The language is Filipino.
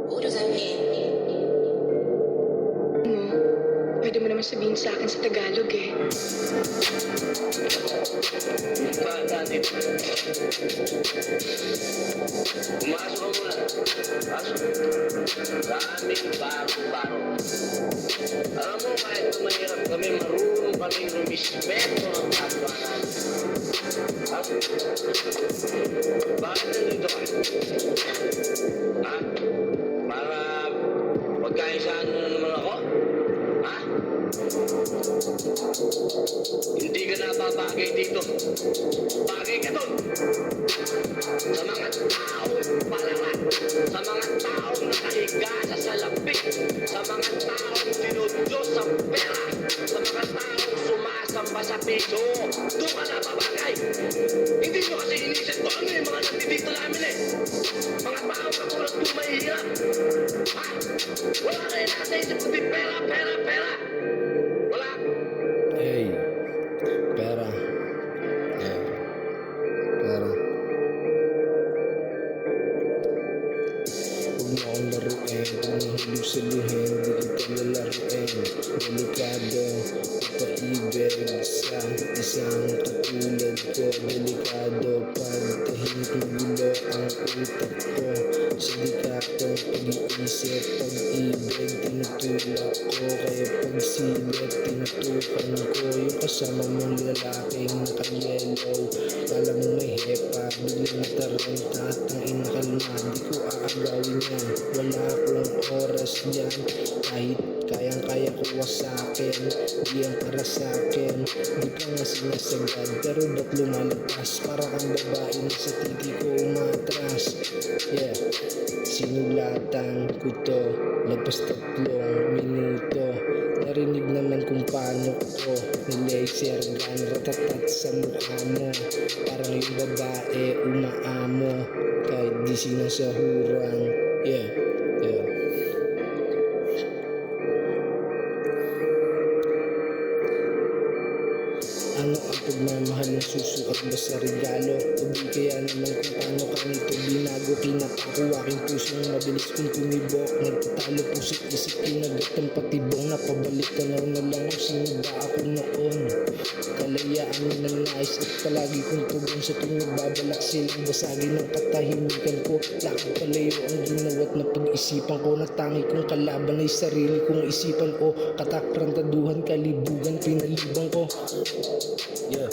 What does that mean? Pwede mo naman sabihin sa akin sa Tagalog eh. Saan dito? Pumasok ka muna. Pasok. Daming baro-baro. Alam mo, kahit na mahirap kami, marunong kami rumispeto ng kapwa natin. Pasok. Bakit nandito ka? Ha? Para pagkaisaan mo na naman ako? Ha? Hindi ka napapagay dito. Bagay ka doon. Sa mga taong palaka. Sa mga taong nakahiga sa salapi. Sa mga taong dinudlos sa pera. Sa mga taong sumasamba sa piso. Doon ka napapagay. Hindi nyo kasi inisip ko ano yung mga nandito namin eh. Mga taong katulad kong mahihirap. Ha? Wala kayo nasa isip kundi pera, pera, pera. Wala. Hey, pera. Pera. Huwag mo akong laruin. Kung nahulog sa luhin, di kita lalaruin. Delikado, ipaibig sa isang katulad ko. Delikado, pagtahimik ng gulo ang utak ko. Sindikatong pag-iisip, pag-ibig, tinutulak ko. Kaya pagsilip, tinutukan ko. Yung kasama mong lalaking naka-yellow. Kala mo may hepa, biglang nataranta. Tangin na kalma, di ko aagawin yan. Wala akong oras dyan. Kahit kayang-kaya ko wasakin, di yan para sa'kin. Di ka nga sinasagad, pero ba't lumalabas? Para kang babae na sa titi ko umatras. Yeah, sinulatan ko to, lagpas 3 minuto. Narinig naman kung paano ko nilaser gun, ratatat sa mukha mo. Parang yung babae umaamo, kahit di sinasahuran. Yeah, yeah. Ano ang pagmamahal ng susukat ba sa regalo? O di kaya naman kung paano ka nito binago. Kinapako aking pusong mabilis kong tumibok. Nagtatalo puso't isip kinagat ang patibong. Napabalik ka na lang kung sino ba ako noon. Kalayaan mo ng nais at palagi kong tugon sa tuwing babalak silang basagin ng katahimikan ko. Lakad palayo ang ginawat na pag-isipan ko. Natangi kong kalaban ay sarili kong isipan ko. Katakrantaduhan, kalibugan, pinalibang ko. Yeah.